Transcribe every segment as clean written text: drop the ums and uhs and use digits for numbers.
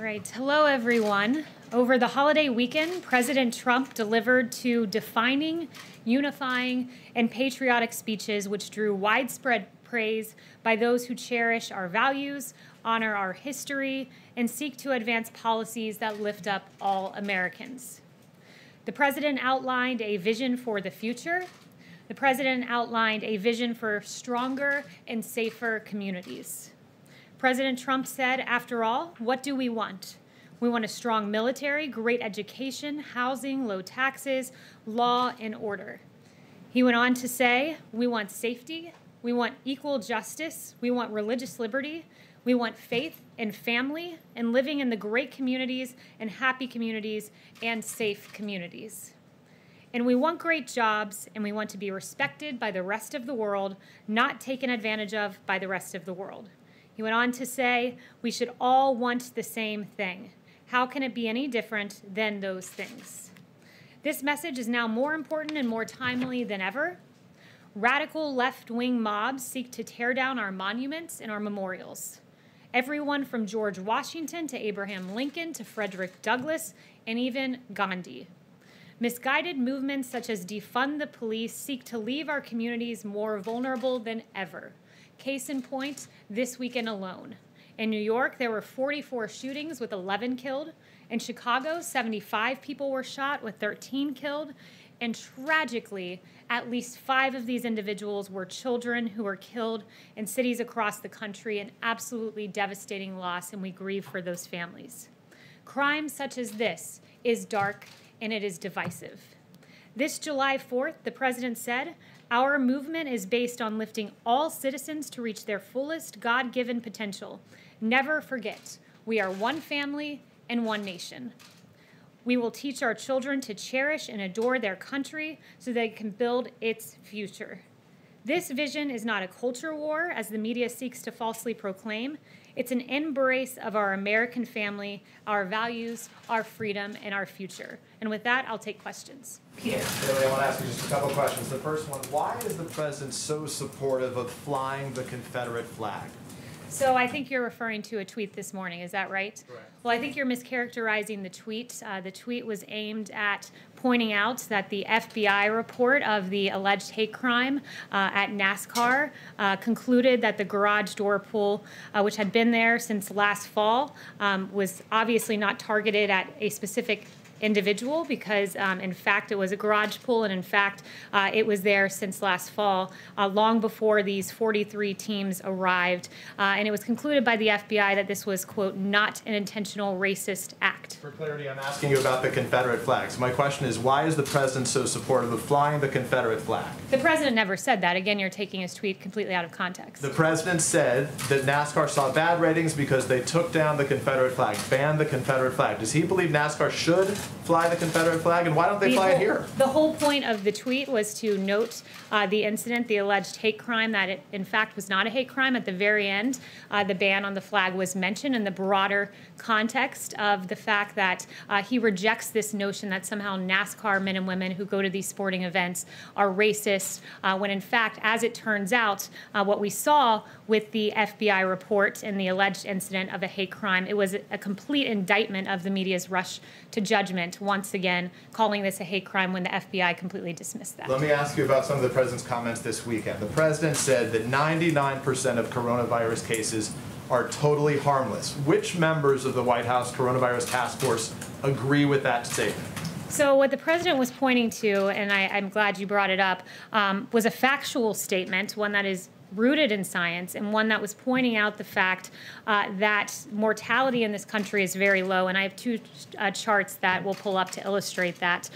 All right. Hello, everyone. Over the holiday weekend, President Trump delivered two defining, unifying, and patriotic speeches which drew widespread praise by those who cherish our values, honor our history, and seek to advance policies that lift up all Americans. The president outlined a vision for the future. The president outlined a vision for stronger and safer communities. President Trump said, after all, what do we want? We want a strong military, great education, housing, low taxes, law and order. He went on to say, we want safety, we want equal justice, we want religious liberty, we want faith and family, and living in the great communities and happy communities and safe communities. And we want great jobs, and we want to be respected by the rest of the world, not taken advantage of by the rest of the world. He went on to say, we should all want the same thing. How can it be any different than those things? This message is now more important and more timely than ever. Radical left-wing mobs seek to tear down our monuments and our memorials. Everyone from George Washington to Abraham Lincoln to Frederick Douglass and even Gandhi. Misguided movements such as defund the police seek to leave our communities more vulnerable than ever. Case in point, this weekend alone. In New York, there were 44 shootings with 11 killed. In Chicago, 75 people were shot with 13 killed. And tragically, at least 5 of these individuals were children who were killed in cities across the country, an absolutely devastating loss, and we grieve for those families. Crime such as this is dark and it is divisive. This July 4th, the president said, our movement is based on lifting all citizens to reach their fullest God-given potential. Never forget, we are one family and one nation. We will teach our children to cherish and adore their country so they can build its future. This vision is not a culture war, as the media seeks to falsely proclaim. It's an embrace of our American family, our values, our freedom, and our future. And with that, I'll take questions. Peter. Kayleigh, I want to ask you just a couple questions. The first one, why is the president so supportive of flying the Confederate flag? So I think you're referring to a tweet this morning, is that right? Correct. Well, I think you're mischaracterizing the tweet. The tweet was aimed at pointing out that the FBI report of the alleged hate crime at NASCAR concluded that the garage door pull, which had been there since last fall, was obviously not targeted at a specific individual because, in fact, it was a garage pull, and in fact, it was there since last fall, long before these 43 teams arrived. And it was concluded by the FBI that this was, quote, not an intentional racist act. For clarity, I'm asking you about the Confederate flag. So my question is, why is the president so supportive of flying the Confederate flag? The president never said that. Again, you're taking his tweet completely out of context. The president said that NASCAR saw bad ratings because they took down the Confederate flag, banned the Confederate flag. Does he believe NASCAR should fly the Confederate flag, and why don't they fly it here? The whole point of the tweet was to note the incident, the alleged hate crime, that it in fact was not a hate crime. At the very end, the ban on the flag was mentioned in the broader context of the fact that he rejects this notion that somehow NASCAR men and women who go to these sporting events are racist, when in fact, as it turns out, what we saw with the FBI report and the alleged incident of a hate crime, it was a complete indictment of the media's rush to judgment, once again calling this a hate crime when the FBI completely dismissed that. Let me ask you about some of the president's comments this weekend. The president said that 99% of coronavirus cases are totally harmless. Which members of the White House Coronavirus Task Force agree with that statement? So what the president was pointing to, and I'm glad you brought it up, was a factual statement, one that is rooted in science, and one that was pointing out the fact that mortality in this country is very low. And I have two charts that we'll pull up to illustrate that.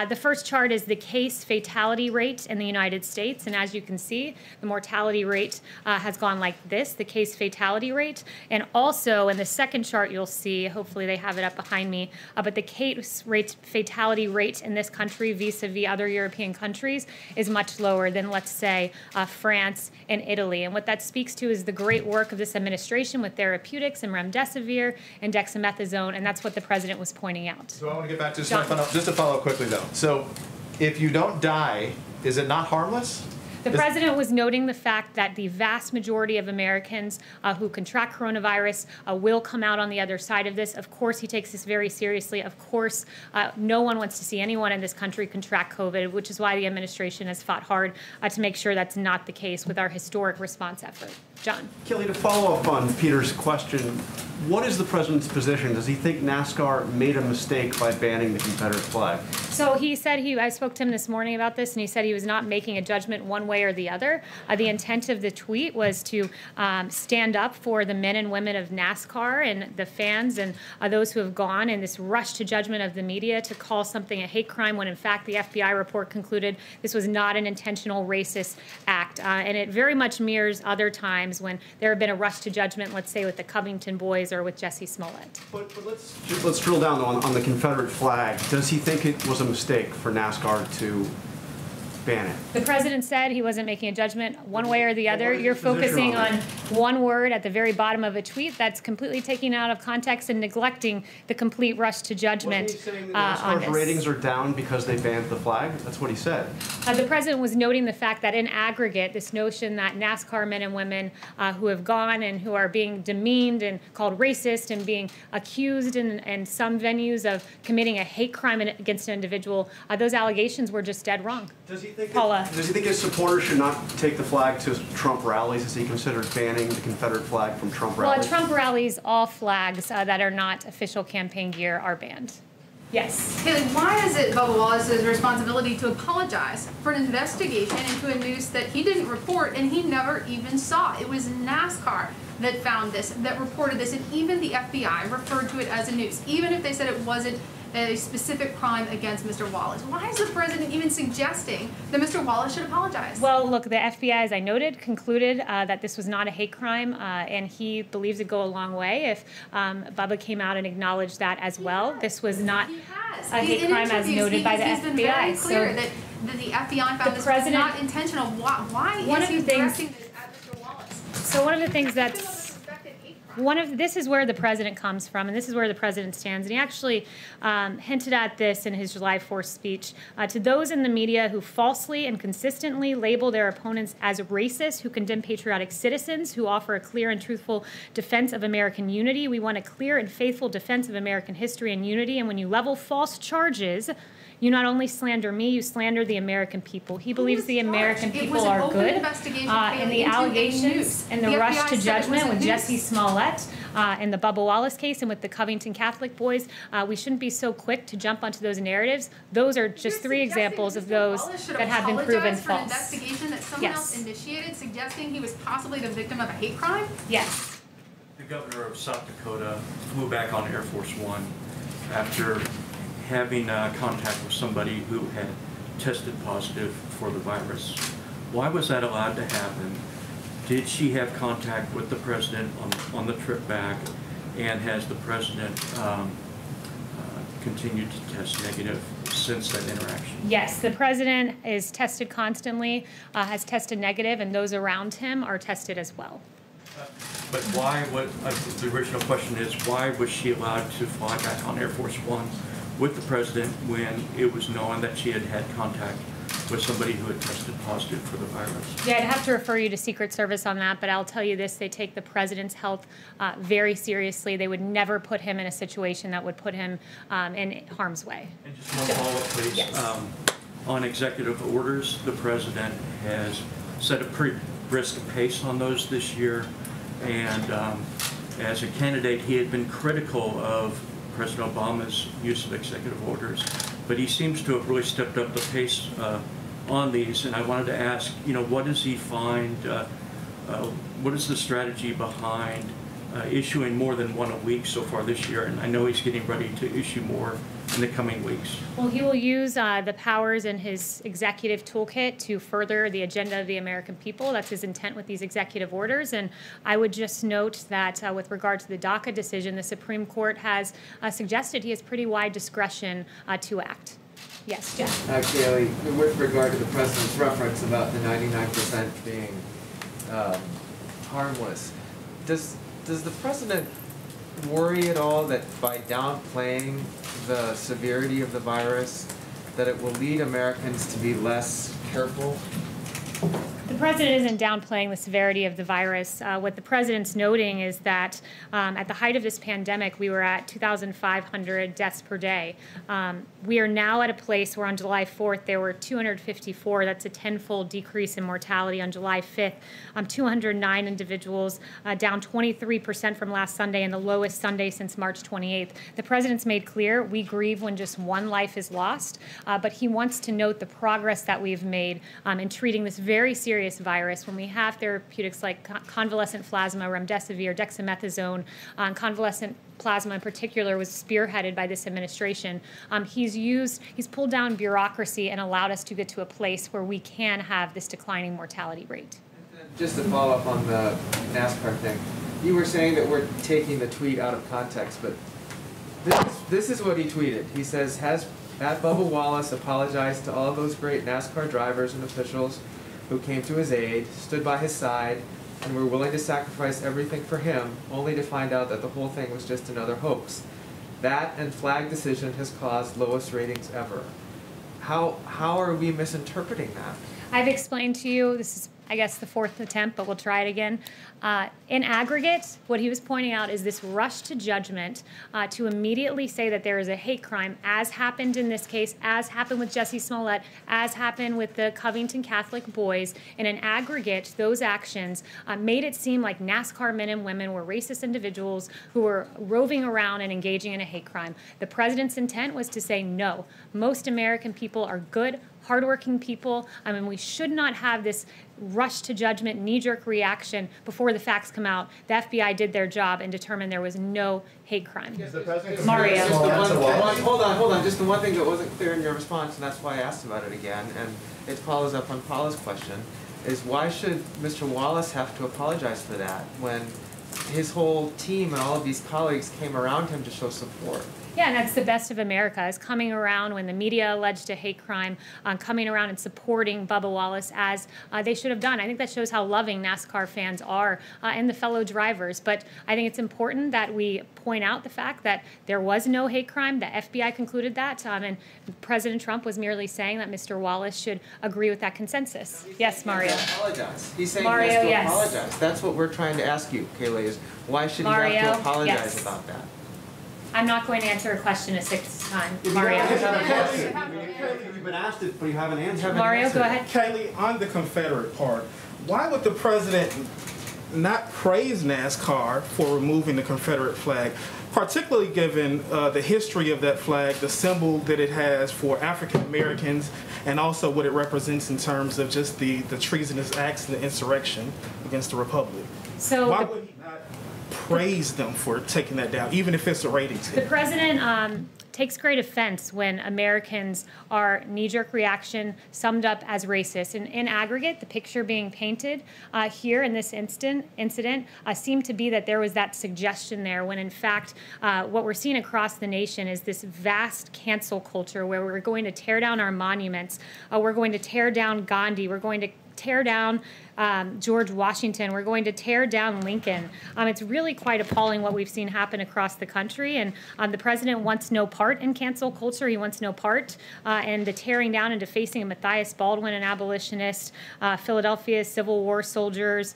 The first chart is the case fatality rate in the United States. And as you can see, the mortality rate has gone like this, the case fatality rate. And also in the second chart, you'll see, hopefully they have it up behind me, but the case fatality rate in this country vis-a-vis other European countries is much lower than, let's say, France and Italy. And what that speaks to is the great work of this administration with therapeutics and remdesivir and dexamethasone, and that's what the president was pointing out. So I want to get back to just to follow up quickly, though. So if you don't die, is it not harmless? The president was noting the fact that the vast majority of Americans who contract coronavirus will come out on the other side of this. Of course, he takes this very seriously. Of course, no one wants to see anyone in this country contract COVID, which is why the administration has fought hard to make sure that's not the case with our historic response effort. John. Kayleigh, to follow up on Peter's question, what is the president's position? Does he think NASCAR made a mistake by banning the Confederate flag? So he said I spoke to him this morning about this, and he said he was not making a judgment one way or the other. The intent of the tweet was to stand up for the men and women of NASCAR and the fans and those who have gone in this rush to judgment of the media to call something a hate crime when in fact the FBI report concluded this was not an intentional racist act. And it very much mirrors other times when there have been a rush to judgment, let's say with the Covington boys or with Jesse Smollett. But let's drill down on the Confederate flag. Does he think it was a mistake for NASCAR to ban it? The president said he wasn't making a judgment one way or the other. You're focusing on one word at the very bottom of a tweet that's completely taken out of context and neglecting the complete rush to judgment. Wasn't he saying that NASCAR's ratings are down because they banned the flag? That's what he said. The president was noting the fact that in aggregate, this notion that NASCAR men and women who have gone and who are being demeaned and called racist and being accused in some venues of committing a hate crime against an individual, those allegations were just dead wrong. Does he think his supporters should not take the flag to Trump rallies? Has he considered banning the Confederate flag from Trump rallies? Well, at Trump rallies, all flags that are not official campaign gear are banned. Yes. Kayleigh, why is it Bubba Wallace's responsibility to apologize for an investigation into a noose that he didn't report and he never even saw? It was NASCAR that found this, that reported this, and even the FBI referred to it as a noose, even if they said it wasn't a specific crime against Mr. Wallace. Why is the president even suggesting that Mr. Wallace should apologize? Well, look, the FBI, as I noted, concluded that this was not a hate crime, and he believes it'd go a long way if Bubba came out and acknowledged that as well. This was not a hate crime as noted by the FBI. He's been very clear that the FBI found this was not intentional. Why is he directing this at Mr. Wallace? So one of the things that's this is where the president comes from, and this is where the president stands. And he actually hinted at this in his July 4th speech. To those in the media who falsely and consistently label their opponents as racist, who condemn patriotic citizens, who offer a clear and truthful defense of American unity, we want a clear and faithful defense of American history and unity. And when you level false charges, you not only slander me, you slander the American people. He believes the American people are good. And the allegations and the rush to judgment with Jesse Smollett in the Bubba Wallace case and with the Covington Catholic boys, we shouldn't be so quick to jump onto those narratives. Those are just three examples of those that have been proven false. An investigation that someone else initiated, suggesting he was possibly the victim of a hate crime? Yes. The governor of South Dakota flew back on Air Force One after having contact with somebody who had tested positive for the virus. Why was that allowed to happen? Did she have contact with the president on the trip back? And has the president continued to test negative since that interaction? Yes, the president is tested constantly, has tested negative, and those around him are tested as well. But why, the original question is, why was she allowed to fly back on Air Force One with the president when it was known that she had had contact with somebody who had tested positive for the virus? Yeah, I'd have to refer you to Secret Service on that, but I'll tell you this, they take the president's health very seriously. They would never put him in a situation that would put him in harm's way. And just one follow-up, please. Yes. On executive orders, the president has set a pretty brisk pace on those this year, and as a candidate, he had been critical of President Obama's use of executive orders, but he seems to have really stepped up the pace on these. And I wanted to ask, what does he find? What is the strategy behind issuing more than one a week so far this year? And I know he's getting ready to issue more in the coming weeks. Well, he will use the powers in his executive toolkit to further the agenda of the American people. That's his intent with these executive orders. And I would just note that with regard to the DACA decision, the Supreme Court has suggested he has pretty wide discretion to act. Yes, Jeff. Kayleigh, with regard to the president's reference about the 99% being harmless, does the president worry at all that by downplaying the severity of the virus, that it will lead Americans to be less careful president isn't downplaying the severity of the virus. What the president's noting is that at the height of this pandemic, we were at 2,500 deaths per day. We are now at a place where on July 4th, there were 254. That's a tenfold decrease in mortality. On July 5th, 209 individuals, down 23% from last Sunday and the lowest Sunday since March 28th. The president's made clear we grieve when just one life is lost, but he wants to note the progress that we've made in treating this very serious virus. When we have therapeutics like convalescent plasma, remdesivir, dexamethasone, convalescent plasma in particular was spearheaded by this administration. He's pulled down bureaucracy and allowed us to get to a place where we can have this declining mortality rate. Just to follow up on the NASCAR thing, you were saying that we're taking the tweet out of context, but this is what he tweeted. He says, has Bubba Wallace apologized to all those great NASCAR drivers and officials who came to his aid, stood by his side, and were willing to sacrifice everything for him, only to find out that the whole thing was just another hoax. That and flag decision has caused lowest ratings ever. How are we misinterpreting that? I've explained to you, this is, I guess, the fourth attempt, but we'll try it again. In aggregate, what he was pointing out is this rush to judgment to immediately say that there is a hate crime, as happened in this case, as happened with Jussie Smollett, as happened with the Covington Catholic boys. And in aggregate, those actions made it seem like NASCAR men and women were racist individuals who were roving around and engaging in a hate crime. The president's intent was to say no. Most American people are good, hardworking people. I mean, we should not have this rush to judgment, knee-jerk reaction before the facts come out. The FBI did their job and determined there was no hate crime. Mario. Hold on. Just the one thing that wasn't clear in your response, and that's why I asked about it again, and it follows up on Paula's question, is why should Mr. Wallace have to apologize for that when his whole team and all of these colleagues came around him to show support? Yeah, and that's the best of America, is coming around when the media alleged a hate crime, coming around and supporting Bubba Wallace as they should have done. I think that shows how loving NASCAR fans are and the fellow drivers. But I think it's important that we point out the fact that there was no hate crime. The FBI concluded that, and President Trump was merely saying that Mr. Wallace should agree with that consensus. Yes, Mario. Apologize. He's saying Mario, he has to yes. apologize. That's what we're trying to ask you, Kayleigh, is why should Mario, he have to apologize yes. about that? I'm not going to answer a question a sixth time. Mario. You've been asked it, but you haven't answered. Mario, go ahead. Kayleigh, on the Confederate part, why would the president not praise NASCAR for removing the Confederate flag, particularly given the history of that flag, the symbol that it has for African Americans, and also what it represents in terms of just the treasonous acts and the insurrection against the Republic? So why would he not praise them for taking that down, even if it's a ratings hit? The president takes great offense when Americans are knee-jerk reaction summed up as racist. And in aggregate, the picture being painted here in this incident seemed to be that there was that suggestion there, when in fact what we're seeing across the nation is this vast cancel culture where we're going to tear down our monuments, we're going to tear down Gandhi, we're going to tear down George Washington, we're going to tear down Lincoln. It's really quite appalling what we've seen happen across the country, and the president wants no part in cancel culture. He wants no part in the tearing down and defacing of Matthias Baldwin, an abolitionist, Philadelphia's Civil War soldiers,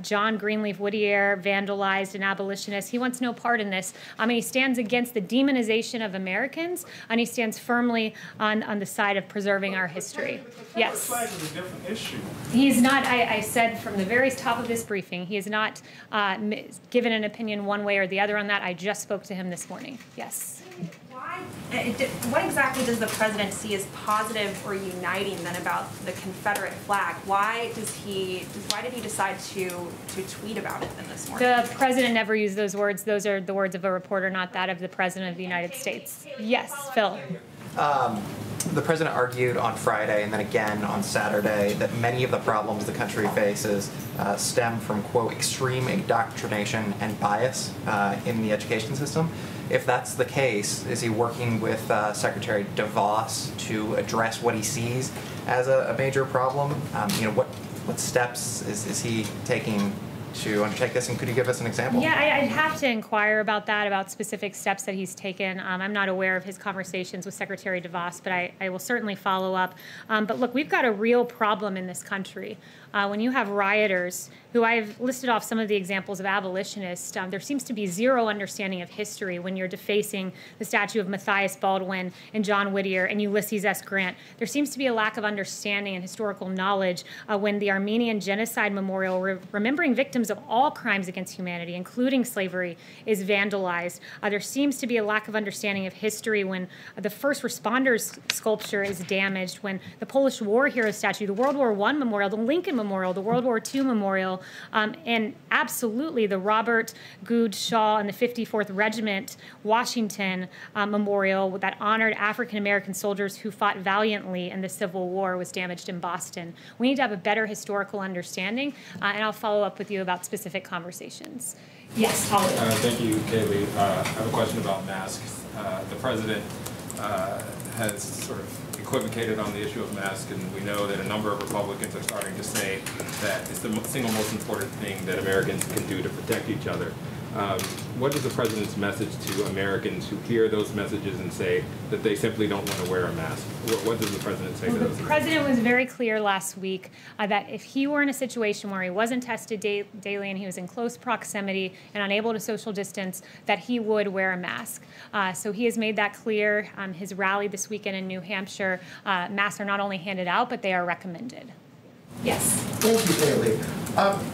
John Greenleaf Whittier, vandalized, an abolitionist. He wants no part in this. He stands against the demonization of Americans, and he stands firmly on the side of preserving our history. Yes. The flag is a different issue. He's not, I said from the very top of this briefing, he has not given an opinion one way or the other on that. I just spoke to him this morning. Yes. What exactly does the president see as positive or uniting then about the Confederate flag? Why did he decide to tweet about it then this morning? The president never used those words. Those are the words of a reporter, not that of the president of the United States. Yes, Phil. The president argued on Friday and then again on Saturday that many of the problems the country faces stem from, quote, extreme indoctrination and bias in the education system. If that's the case, is he working with Secretary DeVos to address what he sees as a major problem? What steps is he taking to undertake this, and could you give us an example? Yeah, I'd have to inquire about that, about specific steps that he's taken. I'm not aware of his conversations with Secretary DeVos, but I will certainly follow up. But look, we've got a real problem in this country. when you have rioters, who I've listed off some of the examples of abolitionists, there seems to be zero understanding of history when you're defacing the statue of Matthias Baldwin and John Whittier and Ulysses S. Grant. There seems to be a lack of understanding and historical knowledge when the Armenian Genocide Memorial, remembering victims of all crimes against humanity, including slavery, is vandalized. There seems to be a lack of understanding of history when the first responders sculpture is damaged, when the Polish War Hero statue, the World War I Memorial, the Lincoln Memorial, the World War II Memorial, and absolutely the Robert Good Shaw and the 54th Regiment Washington Memorial that honored African-American soldiers who fought valiantly in the Civil War was damaged in Boston. We need to have a better historical understanding, and I'll follow up with you about specific conversations. Yes, Holly. Thank you, Kayleigh. I have a question about masks. The president has sort of equivocated on the issue of masks, and we know that a number of Republicans are starting to say that it's the single most important thing that Americans can do to protect each other. What is the president's message to Americans who hear those messages and say that they simply don't want to wear a mask? What does the president say to those? The president was very clear last week that if he were in a situation where he wasn't tested daily and he was in close proximity and unable to social distance, that he would wear a mask. So he has made that clear. His rally this weekend in New Hampshire, masks are not only handed out, but they are recommended. Yes. Thank you, Kayleigh.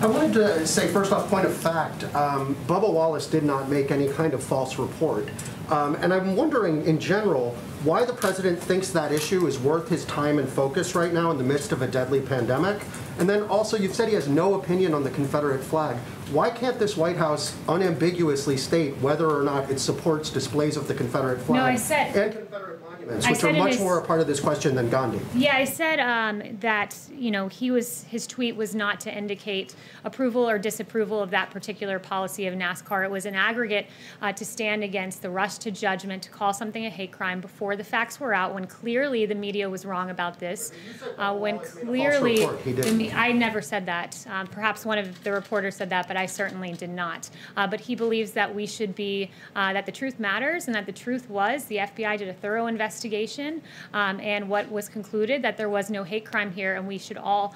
I wanted to say, first off, point of fact, Bubba Wallace did not make any kind of false report. And I'm wondering, in general, why the president thinks that issue is worth his time and focus right now in the midst of a deadly pandemic. And then also, you've said he has no opinion on the Confederate flag. Why can't this White House unambiguously state whether or not it supports displays of the Confederate flag? No, I said, and Confederate monuments, which are much more a part of this question than Gandhi. Yeah, I said that, you know, his tweet was not to indicate approval or disapproval of that particular policy of NASCAR. It was an aggregate to stand against the rush to judgment, to call something a hate crime before the facts were out, when clearly the media was wrong about this. When clearly, I never said that. Perhaps one of the reporters said that, but I certainly did not. But he believes that we should be, that the truth matters, and that the truth was the FBI did a thorough investigation, and what was concluded that there was no hate crime here, and we should all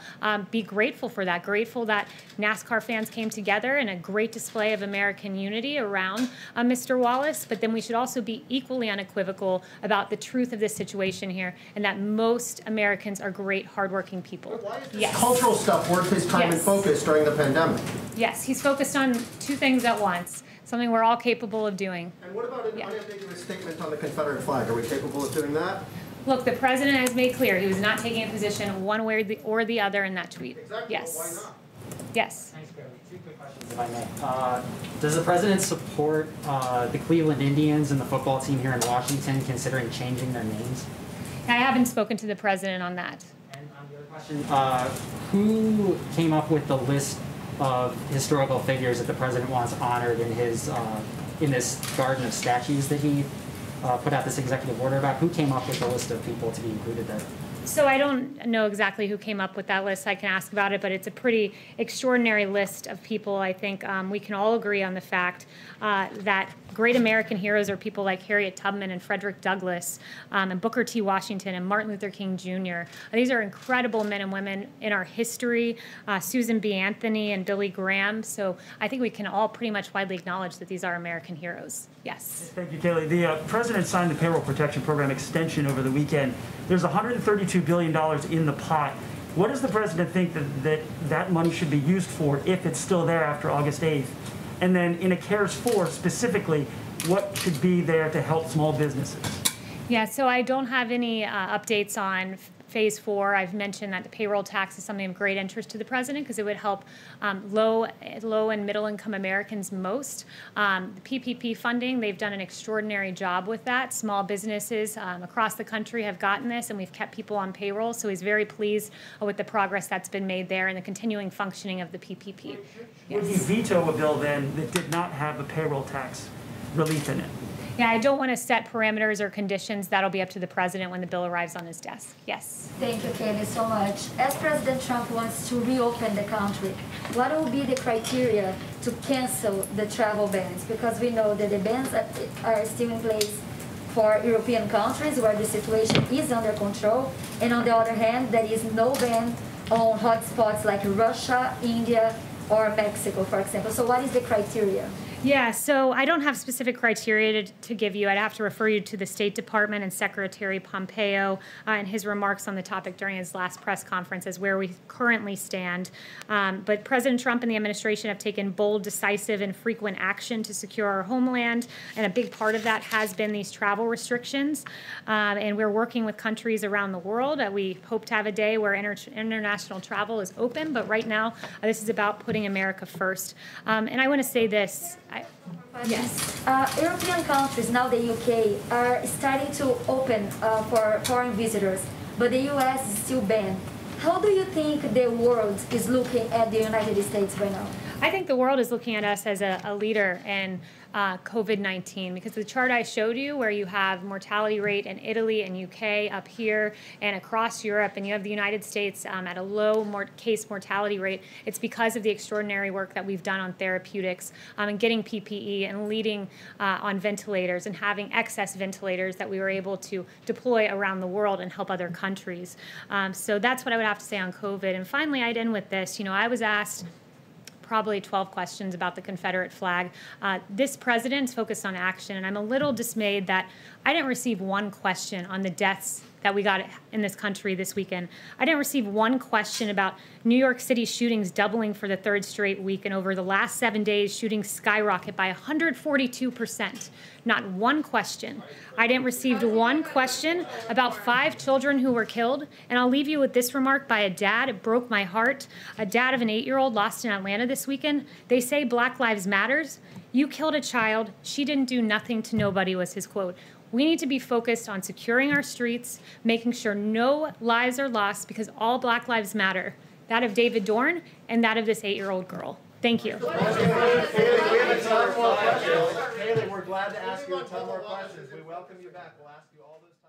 be grateful for that, grateful that NASCAR fans came together in a great display of American unity around Mr. Wallace, but then we should also be equally unequivocal about the truth of this situation here, and that most Americans are great, hardworking people. Why is this cultural stuff worth his time and focus during the pandemic? Yes, he's focused on two things at once, something we're all capable of doing. And what about an unambiguous statement on the Confederate flag? Are we capable of doing that? Look, the president has made clear he was not taking a position one way or the other in that tweet. Exactly. Yes. Well, why not? Yes. Thanks, Kayleigh. Two quick questions, if I may. Does the president support the Cleveland Indians and the football team here in Washington considering changing their names? I haven't spoken to the president on that. And on the other question, who came up with the list of historical figures that the president wants honored in his in this garden of statues that he put out this executive order about? Who came up with the list of people to be included there? So I don't know exactly who came up with that list. I can ask about it, but it's a pretty extraordinary list of people. I think we can all agree on the fact that great American heroes are people like Harriet Tubman and Frederick Douglass and Booker T. Washington and Martin Luther King Jr. These are incredible men and women in our history, Susan B. Anthony and Billy Graham. So I think we can all pretty much widely acknowledge that these are American heroes. Yes. Thank you, Kayleigh. The president signed the Payroll Protection Program extension over the weekend. There's $132 billion in the pot. What does the president think that money should be used for if it's still there after August 8th? And then in a CARES 4 specifically, what should be there to help small businesses? Yeah, so I don't have any updates on Phase 4. I've mentioned that the payroll tax is something of great interest to the president because it would help low and middle income Americans most. The PPP funding, they've done an extraordinary job with that. Small businesses across the country have gotten this, and we've kept people on payroll. So he's very pleased with the progress that's been made there and the continuing functioning of the PPP. Would he veto a bill then that did not have a payroll tax relief in it? Yeah, I don't want to set parameters or conditions. That'll be up to the president when the bill arrives on his desk. Yes. Thank you, Kayleigh, so much. As President Trump wants to reopen the country, what will be the criteria to cancel the travel bans? Because we know that the bans are still in place for European countries where the situation is under control, and on the other hand, there is no ban on hotspots like Russia, India, or Mexico, for example. So what is the criteria? Yeah, so I don't have specific criteria to give you. I'd have to refer you to the State Department and Secretary Pompeo and his remarks on the topic during his last press conference as where we currently stand. But President Trump and the administration have taken bold, decisive, and frequent action to secure our homeland, and a big part of that has been these travel restrictions. And we're working with countries around the world. We hope to have a day where international travel is open, but right now this is about putting America first. And I want to say this. Yes. European countries, now the UK, are starting to open for foreign visitors, but the US is still banned. How do you think the world is looking at the United States right now? I think the world is looking at us as a leader in COVID-19, because the chart I showed you where you have mortality rate in Italy and UK up here and across Europe, and you have the United States at a low case mortality rate, it's because of the extraordinary work that we've done on therapeutics and getting PPE and leading on ventilators and having excess ventilators that we were able to deploy around the world and help other countries. So that's what I would have to say on COVID. And finally, I'd end with this. You know, I was asked probably 12 questions about the Confederate flag. This president's focused on action, and I'm a little dismayed that I didn't receive one question on the deaths that we got in this country this weekend. I didn't receive one question about New York City shootings doubling for the third straight week, and over the last 7 days, shootings skyrocket by 142%. Not one question. I didn't receive one question about 5 children who were killed, and I'll leave you with this remark by a dad. It broke my heart. A dad of an 8-year-old lost in Atlanta this weekend. They say Black Lives Matters. You killed a child. She didn't do nothing to nobody, was his quote. We need to be focused on securing our streets, making sure no lives are lost, because all Black lives matter. That of David Dorn and that of this 8-year-old girl. Thank you. Kayleigh, we have a ton more questions. Kayleigh, we're glad to ask you a ton more questions. We welcome you back. We'll ask you all those.